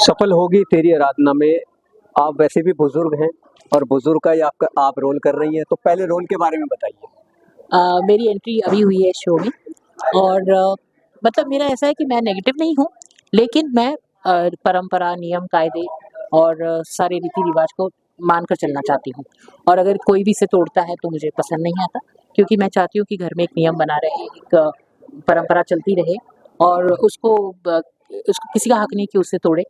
सफल होगी तेरी आराधना में। आप वैसे भी बुजुर्ग हैं और बुजुर्ग का ही आपका आप रोल कर रही हैं, तो पहले रोल के बारे में बताइए। मेरी एंट्री अभी हुई है शो में और मतलब मेरा ऐसा है कि मैं नेगेटिव नहीं हूँ, लेकिन मैं परंपरा, नियम, कायदे और सारे रीति रिवाज को मानकर चलना चाहती हूँ। और अगर कोई भी इसे तोड़ता है तो मुझे पसंद नहीं आता, क्योंकि मैं चाहती हूँ कि घर में एक नियम बना रहे, एक परंपरा चलती रहे और उसको किसी का हक नहीं कि उसे तोड़े।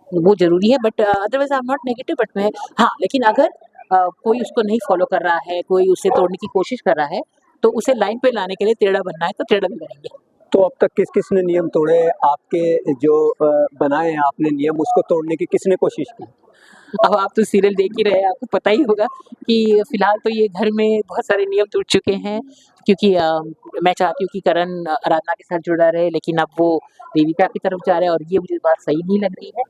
वो ज़रूरी है, but otherwise I am not negative, but मैं हाँ, लेकिन अगर कोई उसको नहीं फ़ॉलो कर रहा है, कोई उसे तोड़ने की कोशिश कर रहा है, तो उसे लाइन पे लाने के लिए टेढ़ा बनना है तो टेढ़ा भी बनेंगे। तो अब तक किस-किस ने नियम तोड़े? आपके जो बनाए हैं आपने नियम, उसको तोड़ने की किसने कोशिश की? अब आप तो सीरियल देख ही रहे हैं, आपको पता ही होगा कि फ़िलहाल तो ये घर में बहुत सारे नियम टूट चुके हैं, क्योंकि मैं चाहती हूँ कि करण आराधना के साथ जुड़ा रहे, लेकिन अब वो देविका की तरफ जा रहा है और ये मुझे बात सही नहीं लग रही है।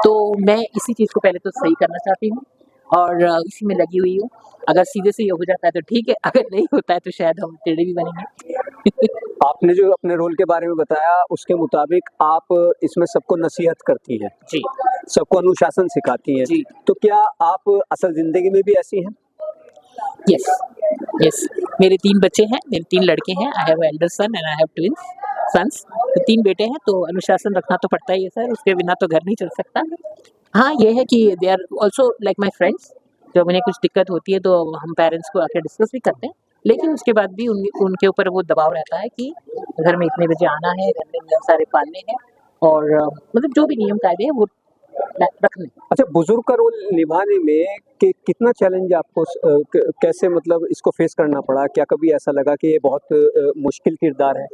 तो मैं इसी चीज़ को पहले तो सही करना चाहती हूँ और इसी में लगी हुई हूँ। अगर सीधे से ये हो जाता है तो ठीक है, अगर नहीं होता है तो शायद हम टेढ़े भी बनेंगे। आपने जो अपने रोल के बारे में बताया, उसके मुताबिक आप इसमें सबको नसीहत करती हैं, जी, सबको अनुशासन सिखाती हैं। जी। तो क्या आप असल ज़िंदगी में भी ऐसी हैं? Yes, yes. मेरे 3 बच्चे हैं, मेरे 3 लड़के हैं। I have elder son and I have twins sons. तो 3 बेटे हैं, तो अनुशासन रखना तो पड़ता ही है सर, उसके बिना तो घर नहीं चल सकता। हाँ, ये है कि they are also like my friends. जब उन्हें कुछ दिक्कत होती है तो हम पेरेंट्स को आके डिस्कस भी करते हैं, लेकिन उसके बाद भी उनके ऊपर वो दबाव रहता है कि घर में इतने बजे आना है, घर में नियम सारे पालने हैं और मतलब जो भी नियम कायदे हैं वो रखने। अच्छा, बुजुर्ग का रोल निभाने में कितना चैलेंज आपको कैसे मतलब इसको फेस करना पड़ा? क्या कभी ऐसा लगा कि ये बहुत मुश्किल किरदार है?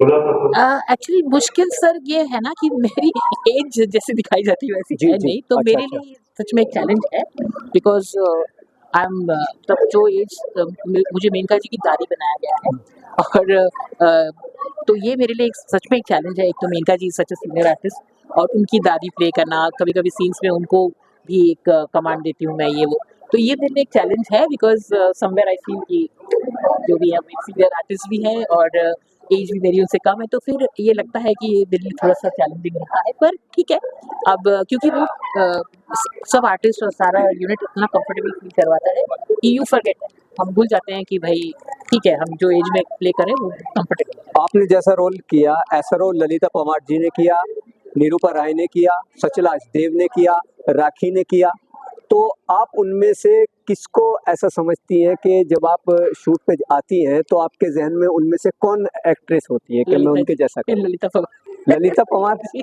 एक्चुअली मुश्किल सर ये है ना कि मेरी एज जैसे दिखाई जाती है वैसी जी, है जी। नहीं, तो अच्छा, मेरे अच्छा। लिए सच में एक चैलेंज है, बिकॉज़ आई एम तब जो एज मुझे मेनका जी की दादी बनाया गया है और तो ये मेरे लिए एक सच में एक चैलेंज है। एक तो मेनका जी सच अ सीनियर आर्टिस्ट और उनकी दादी प्ले करना, कभी-कभी सीन्स में उनको भी एक कमांड देती हूँ मैं, ये वो। तो ये मेरे लिए एक चैलेंज है, बिकॉज़ समवेयर आई फील कि जो भी है वो एक सीनियर आर्टिस्ट भी है और एज भी मेरी उनसे कम है, तो फिर ये लगता है कि ये मेरे लिए थोड़ा-सा चैलेंजिंग रहा है, पर ठीक है। अब क्योंकि वो सब आर्टिस्ट और सारा यूनिट इतना कंफर्टेबल फील करवाता है कि यू फॉरगेट दैट, हम भूल जाते हैं कि भाई ठीक है, हम जो एज में प्ले करें वो कंफर्टेबल है। आपने जैसा रोल किया, ऐसा रोल ललिता पंवार जी ने किया, निरूपा राय ने किया, सचलाज देव ने किया, राखी ने किया। तो आप उनमें से किसको ऐसा समझती हैं कि जब आप शूट पे आती हैं, तो आपके ज़हन में उनमें से कौन एक्ट्रेस होती है कि मैं ललिता उनके जैसा जी, करूँ? ललिता पंवार। ललिता पंवार जी।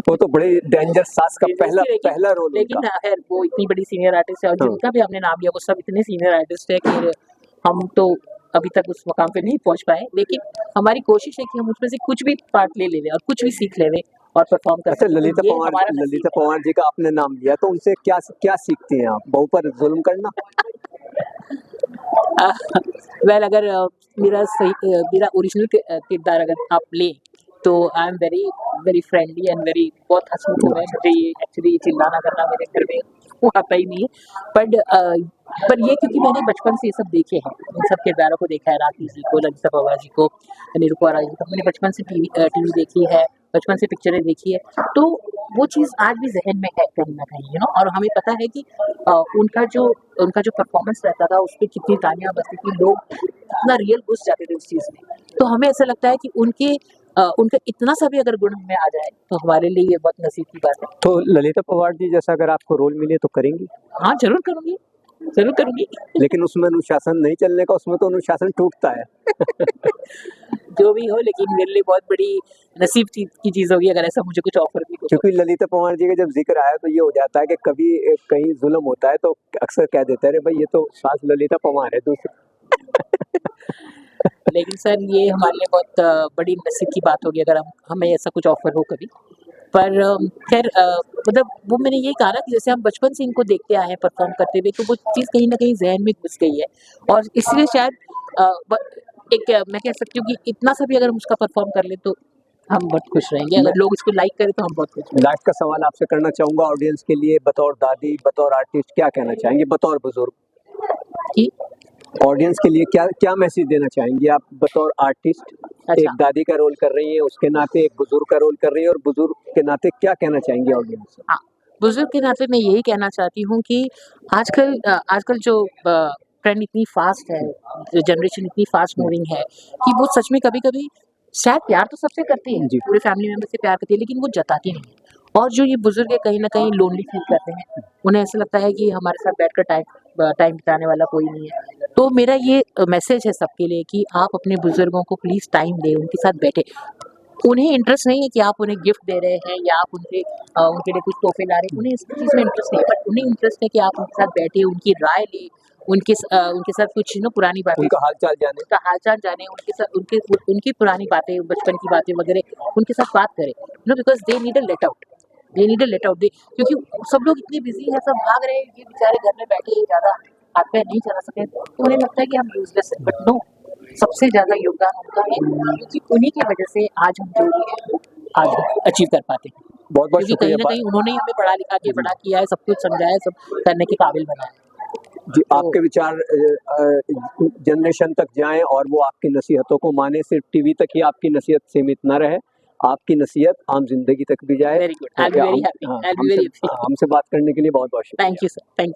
वो तो बड़ी डेंजर सास का पहला सीरियसली, लेकिन पहला रोल लेकिन उनका। खैर वो इतनी बड़ी सीनियर आर्टिस्ट है और हाँ। जिनका भी आपने नाम लिया वो सब इतने सीनियर आर्टिस्ट है कि हम तो अभी तक उस मकाम पे नहीं पहुंच पाए, लेकिन हमारी कोशिश है कि हम उसमें से कुछ भी पार्ट ले लें और कुछ भी सीख लें और परफॉर्म कर अच्छा, सकें, तो ये हमारा ललिता नसीब पंवार जी का आपने नाम लिया, तो उनसे क्या क्या सीखती हैं आप? बहू पर ज़ुल्म करना? है। वेल अगर मेरा ओरिजिनल किरदार अगर आप लें तो I am very very friendly and very बहुत हंसमुख हूँ मैं। मुझे ये एक्चुअली चिल्लाना करना मेरे घर में वो आता ही नहीं है, बट पर ये क्योंकि मैंने बचपन से ये सब देखे हैं, इन सब किरदारों को देखा है, राखी जी को, ललिता पंवार जी को, निरूपा राय जी को, मैंने बचपन से टीवी देखी है, बचपन से पिक्चरें देखी है, तो वो चीज़ आज भी ज़हन में है कहीं न कहीं, यू नो। और हमें पता है कि उनका जो परफ़ॉर्मेंस रहता था, उसपे कितनी तालियाँ बजती थी, लोग कितना रियल घुस जाते थे उस चीज़ में। तो हमें ऐसा लगता है कि उनका इतना सा भी अगर गुण हमें आ जाए, तो हमारे लिए ये बहुत नसीब की बात है। तो ललिता पंवार जी जैसा अगर आपको रोल मिले तो करेंगी? हाँ, ज़रूर करूँगी, ज़रूर करूँगी। लेकिन उसमें अनुशासन नहीं चलने का, उसमें तो अनुशासन टूटता है। जो भी हो, लेकिन मेरे लिए बहुत बड़ी नसीब की चीज़ होगी अगर ऐसा मुझे कुछ ऑफ़र भी हो तो। क्योंकि ललिता पंवार जी का जब ज़िक्र आया तो ये हो जाता है कि कभी कहीं ज़ुल्म होता है तो अक्सर कह देते हैं, अरे भाई ये तो सास ललिता पंवार है दूसरी। लेकिन सर ये हमारे लिए बहुत बड़ी नसीब की बात होगी अगर हमें ऐसा कुछ ऑफ़र हो कभी। पर खैर मतलब वो मैंने यही कहा ना कि जैसे हम बचपन से इनको देखते आए हैं परफ़ॉर्म करते हुए, तो वो चीज़ कहीं न कहीं ज़हन में घुस गई है और इसलिए शायद अ, ब मैं कह सकती हूँ कि इतना सा भी अगर हम उसका परफ़ॉर्म कर लें तो हम बहुत खुश रहेंगे। मैं अगर लोग उसको लाइक करें तो हम बहुत खुश रहेंगे। लास्ट का सवाल आपसे करना चाहूँगा ऑडियंस के लिए, बतौर दादी, बतौर आर्टिस्ट क्या कहना चाहेंगे, बतौर बुज़ुर्ग? कि ऑडियंस के लिए क्या क्या मैसेज देना चाहेंगे आप बतौर आर्टिस्ट? अच्छा। एक दादी का रोल कर रही है, उसके नाते एक बुजुर्ग का रोल कर रही है, और बुजुर्ग के नाते क्या कहना चाहेंगे ऑडियंस से? हाँ, बुजुर्ग के नाते मैं यही कहना चाहती हूँ कि आजकल जो ट्रेंड इतनी फास्ट है, जनरेशन इतनी फास्ट मूविंग है कि वो सच में कभी-कभी शायद प्यार तो सबसे करती है, जी। पूरे फैमिली मेंबर से प्यार करती है, लेकिन वो जताती नहीं है। और जो ये बुजुर्ग है कहीं न कहीं लोनली फील करते हैं। उन्हें ऐसा लगता है कि हमारे साथ बैठकर टाइम बिताने वाला कोई नहीं है। तो मेरा ये मैसेज है सबके लिए कि आप अपने बुजुर्गों को प्लीज़ टाइम दें, उनके साथ बैठें। उन्हें इंटरेस्ट नहीं है कि आप उन्हें गिफ्ट दे रहे हैं या आप उनके लिए कुछ तोहफे ला रहे हैं, उन्हें इस चीज़ में इंटरेस्ट नहीं है, बट उन्हें इंटरेस्ट है कि आप उनके साथ बैठे, उनकी राय लें, उनके साथ कुछ पुरानी बातें, उनका हालचाल जाने। उनका हाल-चाल जानें, उनके साथ उनकी पुरानी बातें, बचपन की बातें वगैरह उनके साथ बात करें। Because they need a let out, क्योंकि सब लोग इतने बिज़ी हैं, सब भाग रहे हैं, ये बेचारे घर में बैठे हैं, ज़्यादा हाथ-पैर नहीं चला सके, तो उन्हें लगता है कि हम यूज़लेस हैं, बट नो, सबसे ज़्यादा योगदान उनका है, क्योंकि उन्हीं की वजह से आज हम जो भी हैं, आज अचीव कर पाते हैं। बहुत बहुत क्योंकि कहीं शुक्रिया। न कहीं उन्होंने ही हमें पढ़ा लिखा के बड़ा किया है, सब कुछ समझाया है, सब करने के काबिल बनाया है। जी, तो आपके विचार जनरेशन तक जाएं और वो आपकी नसीहतों को माने। सिर्फ टीवी तक ही आपकी नसीहत सीमित न रहे, आपकी नसीहत आम जिंदगी तक भी जाए। Very good, I will be very happy, I will be very happy. हमसे बात करने के लिए बहुत बहुत शुक्रिया। Thank you sir, thank you.